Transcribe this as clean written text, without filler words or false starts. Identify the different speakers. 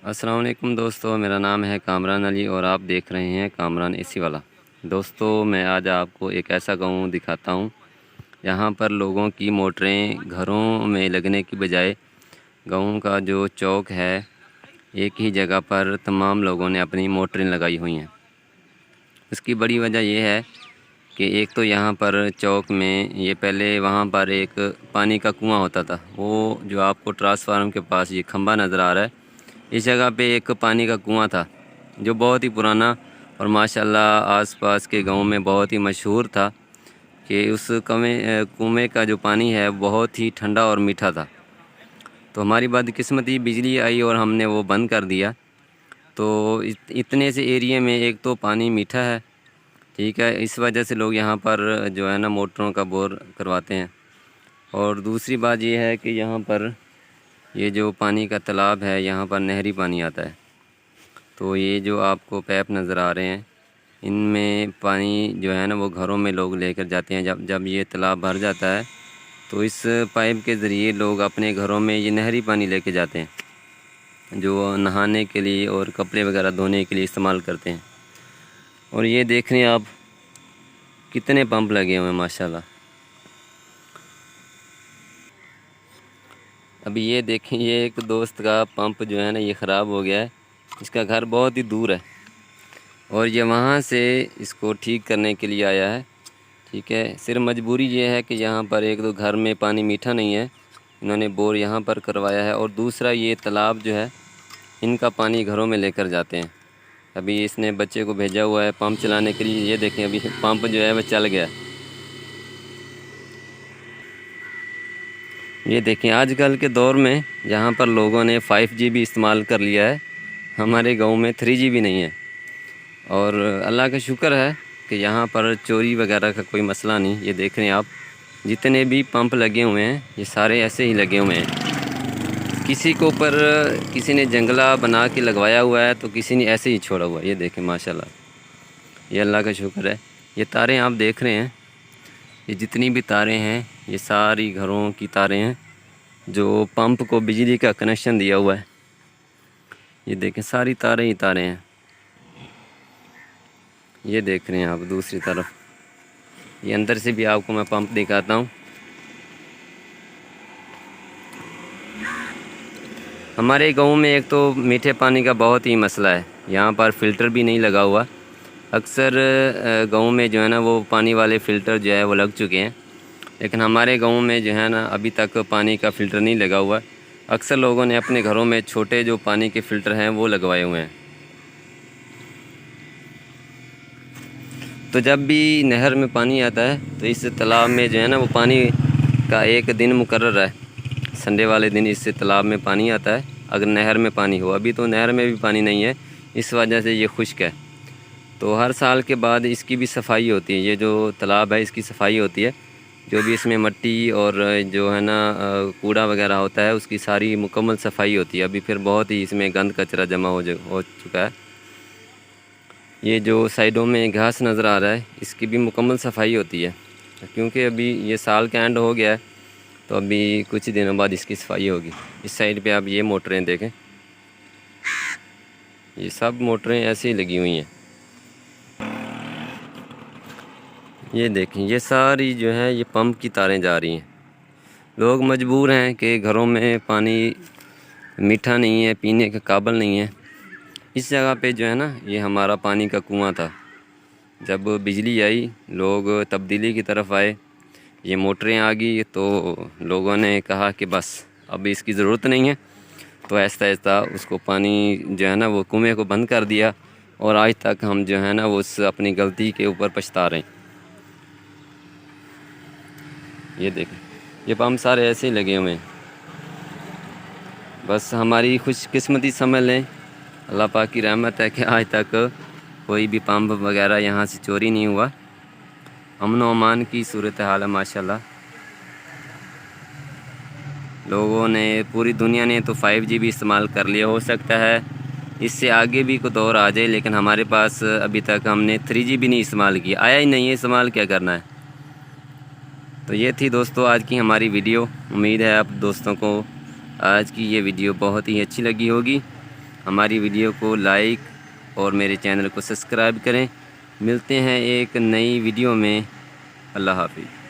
Speaker 1: अस्सलाम वालेकुम दोस्तों, मेरा नाम है कामरान अली और आप देख रहे हैं कामरान एसी वाला। दोस्तों, मैं आज आपको एक ऐसा गांव दिखाता हूं, यहाँ पर लोगों की मोटरें घरों में लगने की बजाय गांव का जो चौक है, एक ही जगह पर तमाम लोगों ने अपनी मोटरें लगाई हुई हैं। उसकी बड़ी वजह यह है कि एक तो यहाँ पर चौक में ये पहले वहाँ पर एक पानी का कुआं होता था। वो जो आपको ट्रांसफार्मर के पास ये खंबा नज़र आ रहा है, इस जगह पे एक पानी का कुआं था जो बहुत ही पुराना और माशाल्लाह आसपास के गांव में बहुत ही मशहूर था कि उस कुएं का जो पानी है बहुत ही ठंडा और मीठा था। तो हमारी बदकिस्मती बिजली आई और हमने वो बंद कर दिया। तो इतने से एरिया में एक तो पानी मीठा है, ठीक है, इस वजह से लोग यहाँ पर जो है ना मोटरों का बोर करवाते हैं। और दूसरी बात ये है कि यहाँ पर ये जो पानी का तालाब है, यहाँ पर नहरी पानी आता है। तो ये जो आपको पैप नज़र आ रहे हैं, इनमें पानी जो है ना वो घरों में लोग लेकर जाते हैं। जब जब ये तालाब भर जाता है तो इस पाइप के ज़रिए लोग अपने घरों में ये नहरी पानी लेके जाते हैं, जो नहाने के लिए और कपड़े वगैरह धोने के लिए इस्तेमाल करते हैं। और ये देख रहे हैं आप कितने पंप लगे हुए हैं माशाल्लाह। अभी ये देखें, ये एक दोस्त का पंप जो है ना ये ख़राब हो गया है। इसका घर बहुत ही दूर है और ये वहाँ से इसको ठीक करने के लिए आया है, ठीक है। सिर्फ मजबूरी ये है कि यहाँ पर एक तो घर में पानी मीठा नहीं है, इन्होंने बोर यहाँ पर करवाया है। और दूसरा ये तालाब जो है, इनका पानी घरों में लेकर जाते हैं। अभी इसने बच्चे को भेजा हुआ है पंप चलाने के लिए। ये देखें, अभी पंप जो है वह चल गया। ये देखें, आजकल के दौर में जहाँ पर लोगों ने 5G भी इस्तेमाल कर लिया है, हमारे गांव में 3G भी नहीं है। और अल्लाह का शुक्र है कि यहाँ पर चोरी वगैरह का कोई मसला नहीं। ये देख रहे हैं आप, जितने भी पंप लगे हुए हैं ये सारे ऐसे ही लगे हुए हैं। किसी के ऊपर किसी ने जंगला बना के लगवाया हुआ है तो किसी ने ऐसे ही छोड़ा हुआ है। ये देखें माशाल्लाह, ये अल्लाह का शुक्र है। ये तारें आप देख रहे हैं, ये जितनी भी तारें हैं ये सारी घरों की तारें हैं जो पंप को बिजली का कनेक्शन दिया हुआ है। ये देखें, सारी तारें ही तारें हैं। ये देख रहे हैं आप दूसरी तरफ, ये अंदर से भी आपको मैं पंप दिखाता हूँ। हमारे गांव में एक तो मीठे पानी का बहुत ही मसला है, यहाँ पर फ़िल्टर भी नहीं लगा हुआ। अक्सर गांव में जो है ना वो पानी वाले फ़िल्टर जो है वो लग चुके हैं, लेकिन हमारे गांव में जो है ना अभी तक पानी का फ़िल्टर नहीं लगा हुआ। अक्सर लोगों ने अपने घरों में छोटे जो पानी के फ़िल्टर हैं वो लगवाए हुए हैं। तो जब भी नहर में पानी आता है तो इस तालाब में जो है ना वो पानी का एक दिन मुकर्रर है, संडे वाले दिन इस तालाब में पानी आता है अगर नहर में पानी हो। अभी तो नहर में भी पानी नहीं है, इस वजह से ये खुश्क है। तो हर साल के बाद इसकी भी सफाई होती है, ये जो तालाब है इसकी सफाई होती है। जो भी इसमें मिट्टी और जो है ना कूड़ा वगैरह होता है उसकी सारी मुकम्मल सफाई होती है। अभी फिर बहुत ही इसमें गंद कचरा जमा हो चुका है। ये जो साइडों में घास नज़र आ रहा है इसकी भी मुकम्मल सफाई होती है, क्योंकि अभी ये साल का एंड हो गया है तो अभी कुछ दिनों बाद इसकी सफाई होगी। इस साइड पे आप ये मोटरें देखें, ये सब मोटरें ऐसे ही लगी हुई हैं। ये देखें, ये सारी जो है ये पंप की तारें जा रही हैं। लोग मजबूर हैं कि घरों में पानी मीठा नहीं है, पीने के काबिल नहीं है। इस जगह पे जो है ना ये हमारा पानी का कुआं था। जब बिजली आई लोग तब्दीली की तरफ आए, ये मोटरें आ गई तो लोगों ने कहा कि बस अब इसकी ज़रूरत नहीं है। तो आहिस्ता आहिस्ता उसको पानी जो है ना वो कुएं को बंद कर दिया और आज तक हम जो है ना वो उस अपनी गलती के ऊपर पछता रहे हैं। ये देखें, ये पंप सारे ऐसे ही लगे हुए हैं। बस हमारी खुशकिस्मती समझ लें, अल्लाह पाक की रहमत है कि आज तक कोई भी पंप वगैरह यहाँ से चोरी नहीं हुआ। अमन व अमान की सूरत हाल है माशाल्लाह। लोगों ने, पूरी दुनिया ने तो 5G भी इस्तेमाल कर लिया। हो सकता है इससे आगे भी कोई दौर आ जाए, लेकिन हमारे पास अभी तक हमने 3G भी नहीं इस्तेमाल किया, आया ही नहीं है, इस्तेमाल क्या करना है। तो ये थी दोस्तों आज की हमारी वीडियो। उम्मीद है आप दोस्तों को आज की ये वीडियो बहुत ही अच्छी लगी होगी। हमारी वीडियो को लाइक और मेरे चैनल को सब्सक्राइब करें। मिलते हैं एक नई वीडियो में। अल्लाह हाफिज़।